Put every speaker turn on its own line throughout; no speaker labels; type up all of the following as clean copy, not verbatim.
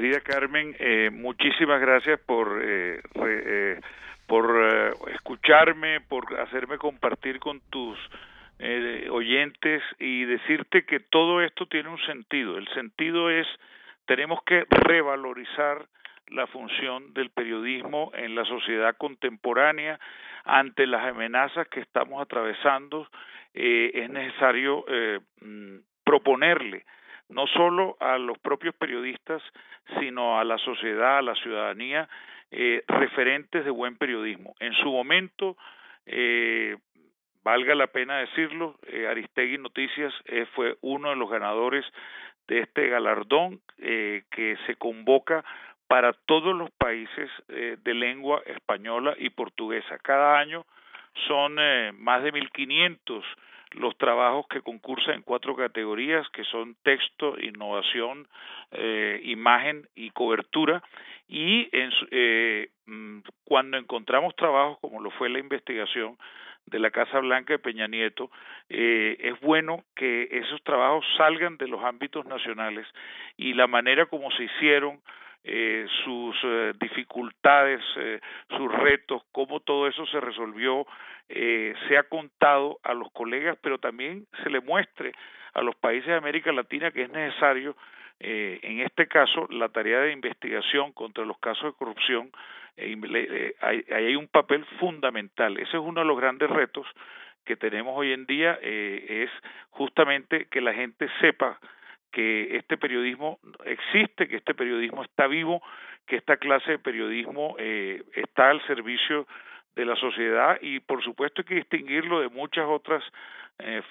Querida Carmen, muchísimas gracias por escucharme, por hacerme compartir con tus oyentes y decirte que todo esto tiene un sentido. El sentido es, tenemos que revalorizar la función del periodismo en la sociedad contemporánea ante las amenazas que estamos atravesando. Es necesario proponerle no solo a los propios periodistas, sino a la sociedad, a la ciudadanía, referentes de buen periodismo. En su momento, valga la pena decirlo, Aristegui Noticias fue uno de los ganadores de este galardón que se convoca para todos los países de lengua española y portuguesa. Cada año son más de 1.500 los trabajos que concursan en 4 categorías, que son texto, innovación, imagen y cobertura, y cuando encontramos trabajos como lo fue la investigación de la Casa Blanca de Peña Nieto, es bueno que esos trabajos salgan de los ámbitos nacionales y la manera como se hicieron, sus dificultades, sus retos, cómo todo eso se resolvió, se ha contado a los colegas, pero también se le muestre a los países de América Latina que es necesario, en este caso, la tarea de investigación contra los casos de corrupción. Hay un papel fundamental. Ese es uno de los grandes retos que tenemos hoy en día, es justamente que la gente sepa que este periodismo existe, que este periodismo está vivo, que esta clase de periodismo está al servicio de la sociedad y por supuesto hay que distinguirlo de muchas otras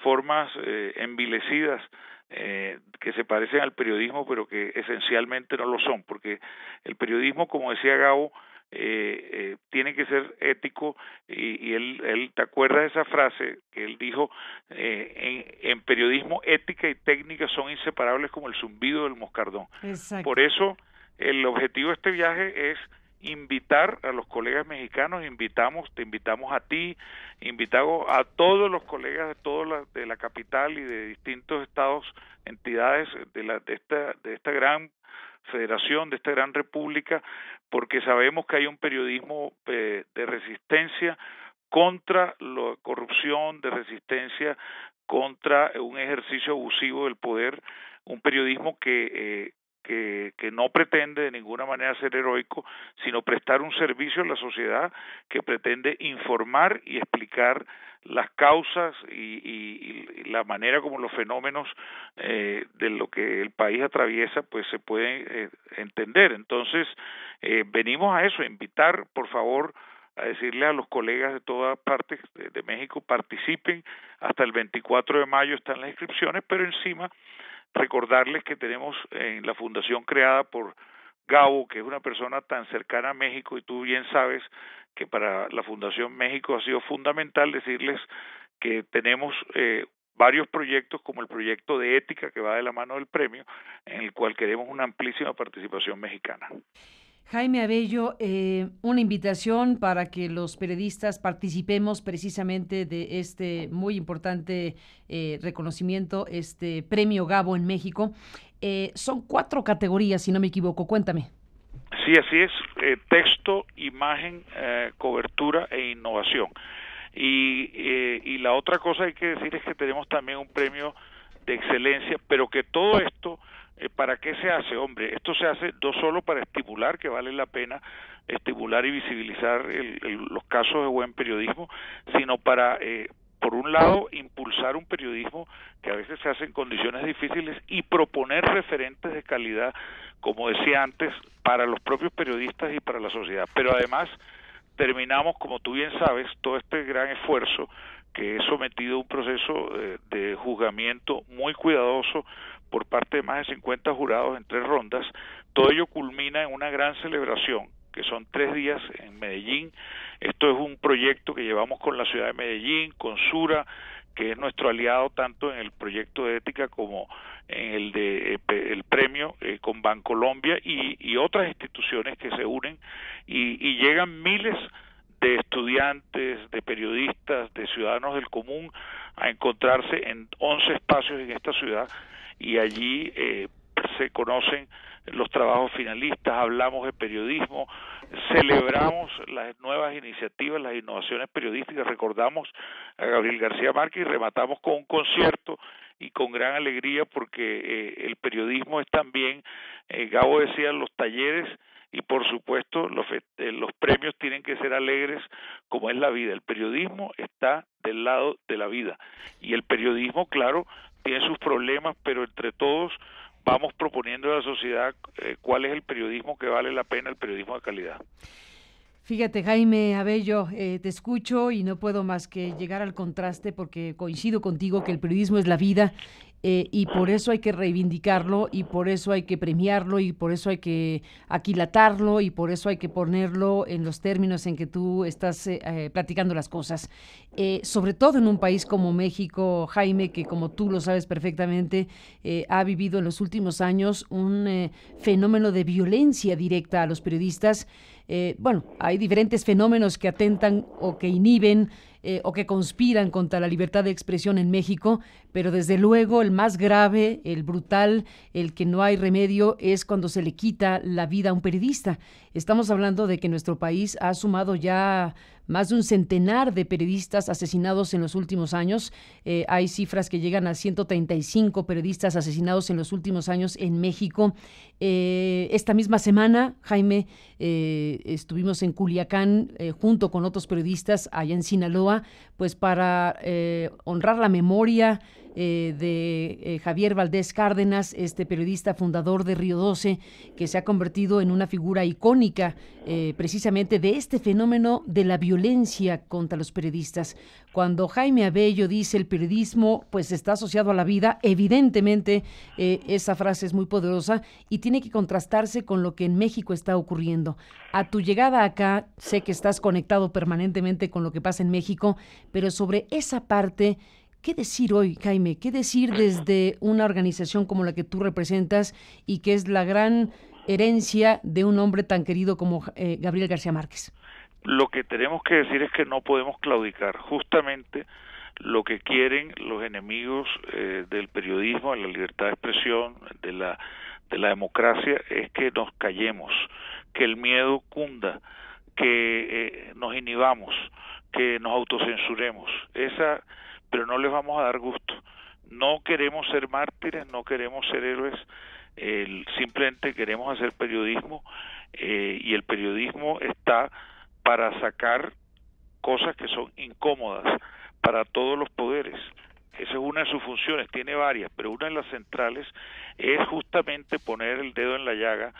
formas envilecidas que se parecen al periodismo pero que esencialmente no lo son, porque el periodismo, como decía Gabo, tiene que ser ético y él te acuerdas de esa frase que él dijo, en periodismo ética y técnica son inseparables como el zumbido del moscardón.
Exacto.
Por eso el objetivo de este viaje es invitar a los colegas mexicanos, te invitamos a ti, invitamos a todos los colegas de la capital y de distintos estados, entidades de esta gran federación, de esta gran república, porque sabemos que hay un periodismo de resistencia contra la corrupción, de resistencia contra un ejercicio abusivo del poder, un periodismo que no pretende de ninguna manera ser heroico, sino prestar un servicio a la sociedad, que pretende informar y explicar las causas y la manera como los fenómenos de lo que el país atraviesa pues se pueden entender. Entonces venimos a eso, a invitar por favor a decirle a los colegas de todas partes de México, participen, hasta el 24 de mayo están las inscripciones, pero encima recordarles que tenemos en la fundación creada por Gabo, que es una persona tan cercana a México, y tú bien sabes que para la Fundación México ha sido fundamental decirles que tenemos varios proyectos, como el proyecto de ética que va de la mano del premio, en el cual queremos una amplísima participación mexicana.
Jaime Abello, una invitación para que los periodistas participemos precisamente de este muy importante reconocimiento, este premio Gabo en México. Son 4 categorías, si no me equivoco, cuéntame.
Sí, así es, texto, imagen, cobertura e innovación. Y la otra cosa hay que decir es que tenemos también un premio de excelencia, pero que todo esto, ¿para qué se hace? Hombre, esto se hace no solo para estimular, que vale la pena estimular y visibilizar los casos de buen periodismo, sino para, por un lado, impulsar un periodismo que a veces se hace en condiciones difíciles y proponer referentes de calidad, como decía antes, para los propios periodistas y para la sociedad. Pero además terminamos, como tú bien sabes, todo este gran esfuerzo que es sometido a un proceso de juzgamiento muy cuidadoso por parte de más de 50 jurados en 3 rondas. Todo ello culmina en una gran celebración, que son 3 días en Medellín. Esto es un proyecto que llevamos con la ciudad de Medellín, con Sura, que es nuestro aliado tanto en el proyecto de ética como en el de el premio, con Bancolombia y otras instituciones que se unen y llegan miles de estudiantes, de periodistas, de ciudadanos del común a encontrarse en 11 espacios en esta ciudad y allí se conocen los trabajos finalistas, hablamos de periodismo, celebramos las nuevas iniciativas, las innovaciones periodísticas, recordamos a Gabriel García Márquez y rematamos con un concierto y con gran alegría porque el periodismo es también, Gabo decía, los talleres y por supuesto los premios tienen que ser alegres como es la vida. El periodismo está del lado de la vida y el periodismo, claro, tiene sus problemas, pero entre todos vamos proponiendo a la sociedad cuál es el periodismo que vale la pena, el periodismo de calidad.
Fíjate, Jaime Abello, te escucho y no puedo más que llegar al contraste porque coincido contigo que el periodismo es la vida y por eso hay que reivindicarlo y por eso hay que premiarlo y por eso hay que aquilatarlo y por eso hay que ponerlo en los términos en que tú estás platicando las cosas. Sobre todo en un país como México, Jaime, que como tú lo sabes perfectamente, ha vivido en los últimos años un fenómeno de violencia directa a los periodistas. Bueno, hay diferentes fenómenos que atentan o que inhiben o que conspiran contra la libertad de expresión en México, pero desde luego el más grave, el brutal, el que no hay remedio es cuando se le quita la vida a un periodista. Estamos hablando de que nuestro país ha sumado ya más de un centenar de periodistas asesinados en los últimos años. Hay cifras que llegan a 135 periodistas asesinados en los últimos años en México. Esta misma semana, Jaime, estuvimos en Culiacán junto con otros periodistas allá en Sinaloa, pues para honrar la memoria de Javier Valdés Cárdenas, este periodista fundador de Río 12, que se ha convertido en una figura icónica precisamente de este fenómeno de la violencia contra los periodistas. Cuando Jaime Abello dice el periodismo pues está asociado a la vida, evidentemente esa frase es muy poderosa y tiene que contrastarse con lo que en México está ocurriendo. A tu llegada acá, sé que estás conectado permanentemente con lo que pasa en México, pero sobre esa parte, ¿qué decir hoy, Jaime? ¿Qué decir desde una organización como la que tú representas y que es la gran herencia de un hombre tan querido como Gabriel García Márquez?
Lo que tenemos que decir es que no podemos claudicar. Justamente lo que quieren los enemigos del periodismo, de la libertad de expresión, de la democracia, es que nos callemos, que el miedo cunda, que nos inhibamos, que nos autocensuremos. Pero no les vamos a dar gusto. No queremos ser mártires, no queremos ser héroes, simplemente queremos hacer periodismo y el periodismo está para sacar cosas que son incómodas para todos los poderes. Esa es una de sus funciones, tiene varias, pero una de las centrales es justamente poner el dedo en la llaga,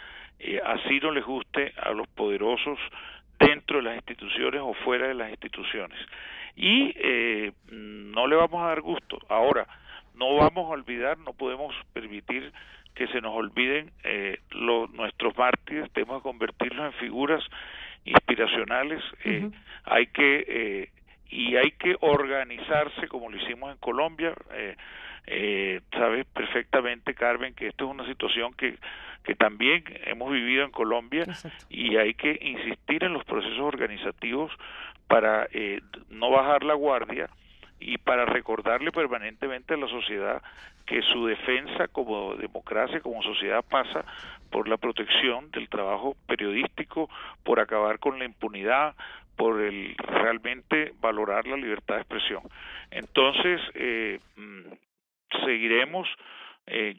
así no les guste a los poderosos dentro de las instituciones o fuera de las instituciones. Y no le vamos a dar gusto. Ahora, no vamos a olvidar, no podemos permitir que se nos olviden nuestros mártires, tenemos que convertirlos en figuras inspiracionales. Hay que organizarse como lo hicimos en Colombia. Sabes perfectamente, Carmen, que esto es una situación que también hemos vivido en Colombia. Exacto. Y hay que insistir en los procesos organizativos para no bajar la guardia y para recordarle permanentemente a la sociedad que su defensa como democracia, como sociedad, pasa por la protección del trabajo periodístico, por acabar con la impunidad, por realmente valorar la libertad de expresión. Entonces, seguiremos.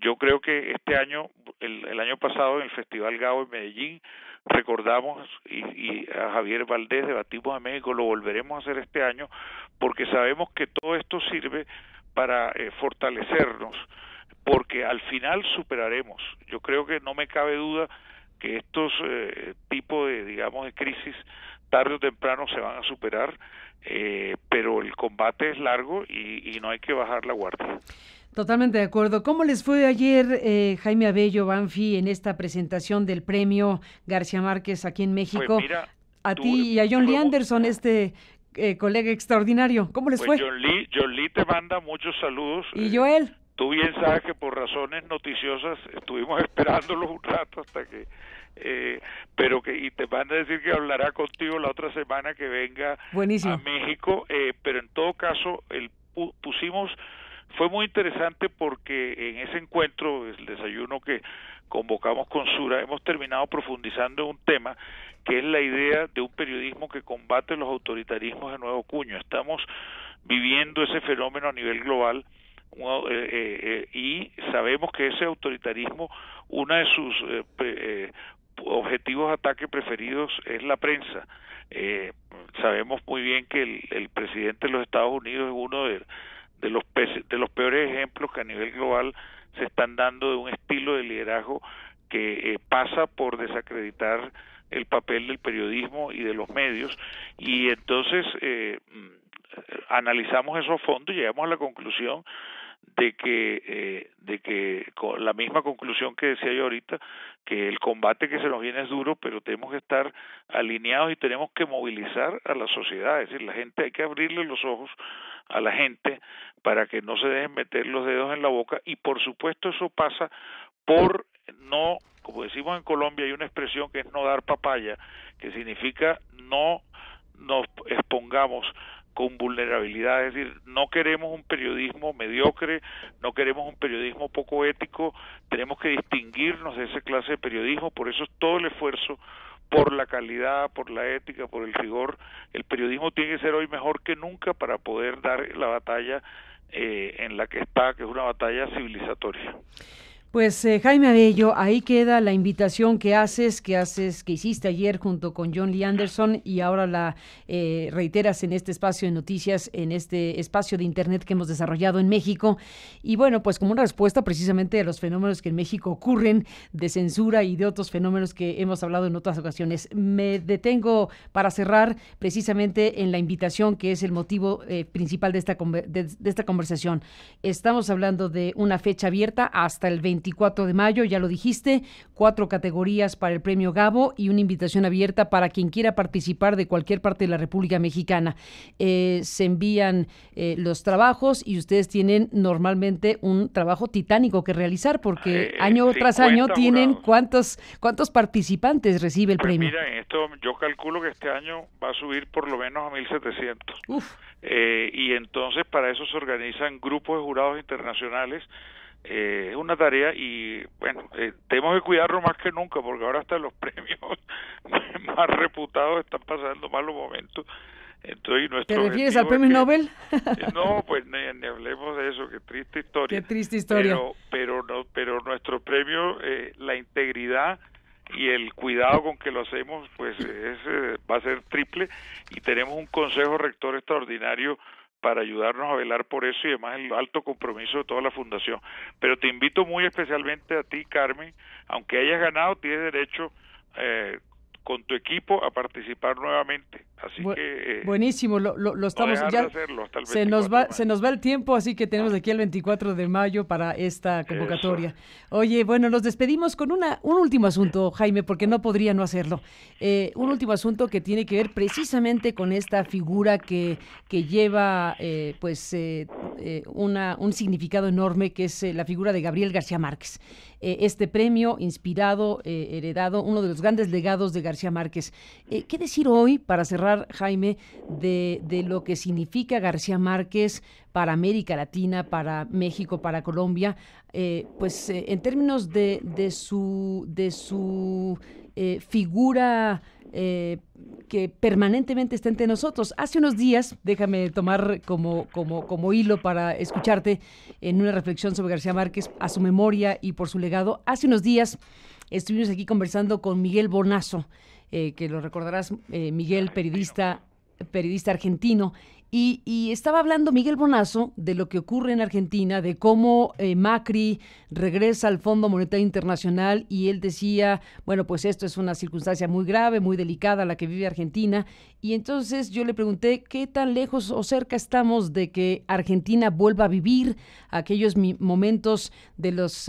Yo creo que este año, el año pasado en el Festival Gabo en Medellín, recordamos y a Javier Valdés, debatimos en México, lo volveremos a hacer este año, porque sabemos que todo esto sirve para fortalecernos, porque al final superaremos. Yo creo que no me cabe duda que estos tipos de, digamos, de crisis tarde o temprano se van a superar, pero el combate es largo y no hay que bajar la guardia.
Totalmente de acuerdo. ¿Cómo les fue ayer, Jaime Abello, Banfi, en esta presentación del premio García Márquez aquí en México?
Pues mira,
a ti y a John Lee Anderson, colega extraordinario. ¿Cómo les fue?
John Lee te manda muchos saludos.
¿Y Joel?
Tú bien sabes que por razones noticiosas estuvimos esperándolos un rato hasta que... y te manda a decir que hablará contigo la otra semana que venga
Buenísimo.
A México, pero en todo caso fue muy interesante porque en ese encuentro, el desayuno que convocamos con Sura, hemos terminado profundizando en un tema que es la idea de un periodismo que combate los autoritarismos de nuevo cuño. Estamos viviendo ese fenómeno a nivel global y sabemos que ese autoritarismo, uno de sus objetivos de ataque preferidos es la prensa. Sabemos muy bien que el presidente de los Estados Unidos es uno de los peores ejemplos que a nivel global se están dando de un estilo de liderazgo que pasa por desacreditar el papel del periodismo y de los medios, y entonces analizamos eso a fondo y llegamos a la conclusión de que con la misma conclusión que decía yo ahorita, que el combate que se nos viene es duro, pero tenemos que estar alineados y tenemos que movilizar a la sociedad. Es decir, la gente, hay que abrirle los ojos a la gente para que no se dejen meter los dedos en la boca, y por supuesto eso pasa por no, como decimos en Colombia, hay una expresión que es no dar papaya, que significa no nos expongamos con vulnerabilidad. Es decir, no queremos un periodismo mediocre, no queremos un periodismo poco ético, tenemos que distinguirnos de esa clase de periodismo, por eso es todo el esfuerzo por la calidad, por la ética, por el rigor. El periodismo tiene que ser hoy mejor que nunca para poder dar la batalla en la que está, que es una batalla civilizatoria.
Pues Jaime Abello, ahí queda la invitación que hiciste ayer junto con John Lee Anderson, y ahora la reiteras en este espacio de noticias, en este espacio de internet que hemos desarrollado en México. Y bueno, pues como una respuesta precisamente a los fenómenos que en México ocurren de censura y de otros fenómenos que hemos hablado en otras ocasiones. Me detengo para cerrar precisamente en la invitación, que es el motivo principal de esta conversación. Estamos hablando de una fecha abierta hasta el 24 de mayo, ya lo dijiste, 4 categorías para el Premio Gabo y una invitación abierta para quien quiera participar de cualquier parte de la República Mexicana. Se envían los trabajos y ustedes tienen normalmente un trabajo titánico que realizar, porque año tras año tienen ¿cuántos participantes recibe el premio?
Mira, en esto yo calculo que este año va a subir por lo menos a 1,700. Y entonces para eso se organizan grupos de jurados internacionales. Es una tarea y bueno, tenemos que cuidarlo más que nunca, porque ahora hasta los premios más reputados están pasando malos momentos. Entonces,
¿te refieres al premio Nobel?
No, pues ni hablemos de eso, qué triste historia.
Qué triste historia.
Pero nuestro premio, la integridad y el cuidado con que lo hacemos, pues va a ser triple, y tenemos un consejo rector extraordinario para ayudarnos a velar por eso, y además el alto compromiso de toda la fundación. Pero te invito muy especialmente a ti, Carmen, aunque hayas ganado, tienes derecho con tu equipo a participar nuevamente. Así que
buenísimo, lo estamos
no
ya
hacerlo hasta el
se nos va el tiempo, así que tenemos aquí el 24 de mayo para esta convocatoria. Eso. Oye, bueno, nos despedimos con un último asunto, Jaime, porque no podría no hacerlo. Un último asunto que tiene que ver precisamente con esta figura que lleva un significado enorme, que es la figura de Gabriel García Márquez. Este premio inspirado, heredado, uno de los grandes legados de García Márquez. ¿Qué decir hoy, para cerrar, Jaime, de lo que significa García Márquez para América Latina, para México, para Colombia, en términos de su figura que permanentemente está entre nosotros? Hace unos días, déjame tomar como hilo para escucharte en una reflexión sobre García Márquez, a su memoria y por su legado. Hace unos días estuvimos aquí conversando con Miguel Bonazo, que lo recordarás, Miguel, periodista argentino, y estaba hablando Miguel Bonazo de lo que ocurre en Argentina, de cómo Macri regresa al Fondo Monetario Internacional, y él decía, bueno, pues esto es una circunstancia muy grave, muy delicada la que vive Argentina, y entonces yo le pregunté qué tan lejos o cerca estamos de que Argentina vuelva a vivir aquellos momentos de los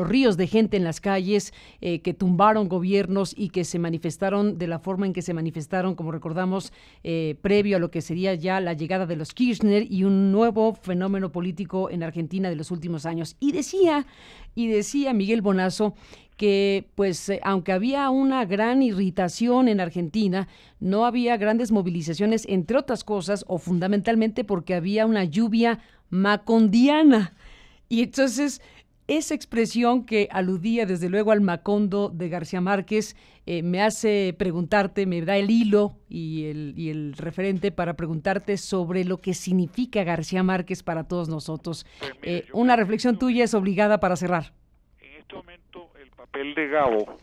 ríos de gente en las calles que tumbaron gobiernos y que se manifestaron de la forma en que se manifestaron, como recordamos, previo a lo que sería ya la llegada de los Kirchner y un nuevo fenómeno político en Argentina de los últimos años. Y decía Miguel Bonazo que, pues, aunque había una gran irritación en Argentina, no había grandes movilizaciones, entre otras cosas, o fundamentalmente porque había una lluvia macondiana. Y entonces esa expresión que aludía desde luego al Macondo de García Márquez me hace preguntarte, me da el hilo y el referente para preguntarte sobre lo que significa García Márquez para todos nosotros.
Pues mira,
Una reflexión tuya es obligada para cerrar.
En este momento el papel de Gabo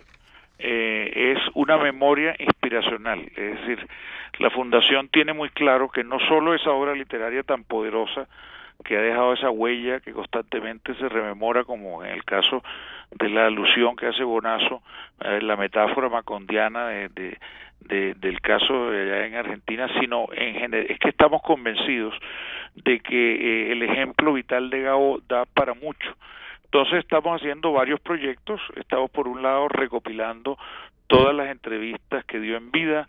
es una memoria inspiracional, es decir, la Fundación tiene muy claro que no solo esa obra literaria tan poderosa que ha dejado esa huella que constantemente se rememora, como en el caso de la alusión que hace Bonazo, la metáfora macondiana del caso de allá en Argentina, sino en general, es que estamos convencidos de que el ejemplo vital de Gabo da para mucho. Entonces estamos haciendo varios proyectos, estamos por un lado recopilando todas las entrevistas que dio en vida,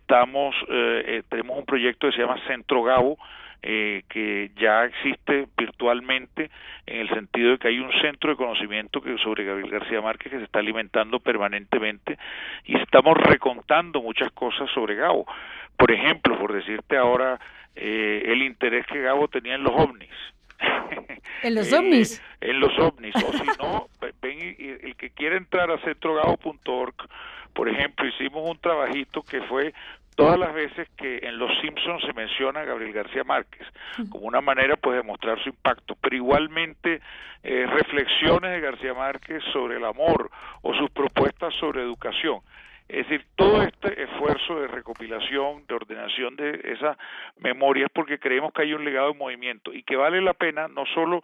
tenemos un proyecto que se llama Centro Gabo, que ya existe virtualmente en el sentido de que hay un centro de conocimiento sobre Gabriel García Márquez que se está alimentando permanentemente y estamos recontando muchas cosas sobre Gabo. Por ejemplo, por decirte ahora, el interés que Gabo tenía en los ovnis.
¿En los ovnis?
En los ovnis, o si no, ven, el que quiere entrar a centrogabo.org, por ejemplo, hicimos un trabajito que fue todas las veces que en Los Simpsons se menciona a Gabriel García Márquez, como una manera pues de mostrar su impacto, pero igualmente reflexiones de García Márquez sobre el amor o sus propuestas sobre educación. Es decir, todo este esfuerzo de recopilación, de ordenación de esa memoria es porque creemos que hay un legado de movimiento y que vale la pena no solo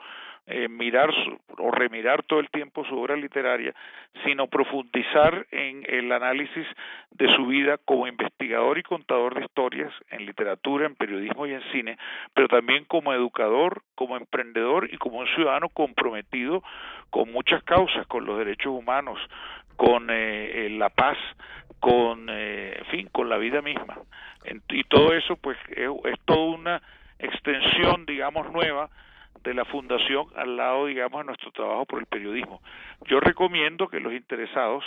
mirar o remirar todo el tiempo su obra literaria, sino profundizar en el análisis de su vida como investigador y contador de historias en literatura, en periodismo y en cine, pero también como educador, como emprendedor y como un ciudadano comprometido con muchas causas, con los derechos humanos, con la paz, con en fin, con la vida misma. Y todo eso pues es toda una extensión, digamos, nueva de la Fundación al lado, digamos, de nuestro trabajo por el periodismo. Yo recomiendo que los interesados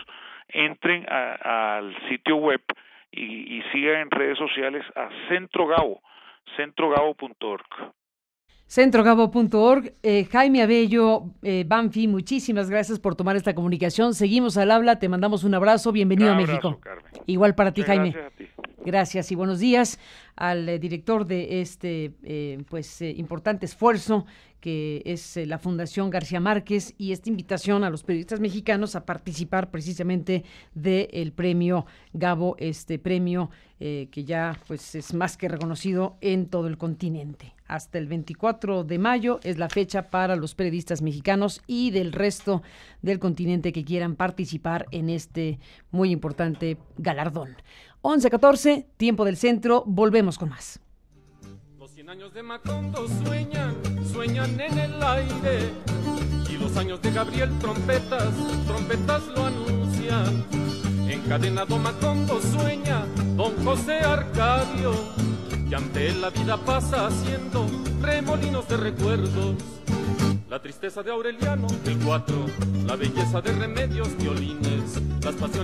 entren al sitio web y sigan en redes sociales a Centro Gabo, centrogabo.org.
Centrogabo.org. Jaime Abello, Banfi, muchísimas gracias por tomar esta comunicación. Seguimos al habla, te mandamos un abrazo, bienvenido a México.
Carmen.
Igual para ti, Jaime.
Gracias a ti.
Gracias y buenos días al director de este importante esfuerzo que es la Fundación García Márquez y esta invitación a los periodistas mexicanos a participar precisamente del premio Gabo, este premio que ya pues es más que reconocido en todo el continente. Hasta el 24 de mayo es la fecha para los periodistas mexicanos y del resto del continente que quieran participar en este muy importante galardón. 11:14, tiempo del centro, volvemos con más.
Los 100 años de Macondo sueñan en el aire, y los años de Gabriel trompetas lo anuncian. Encadenado Macondo sueña don José Arcadio, y ante él la vida pasa haciendo remolinos de recuerdos. La tristeza de Aureliano, el 4, la belleza de Remedios, violines, las pasiones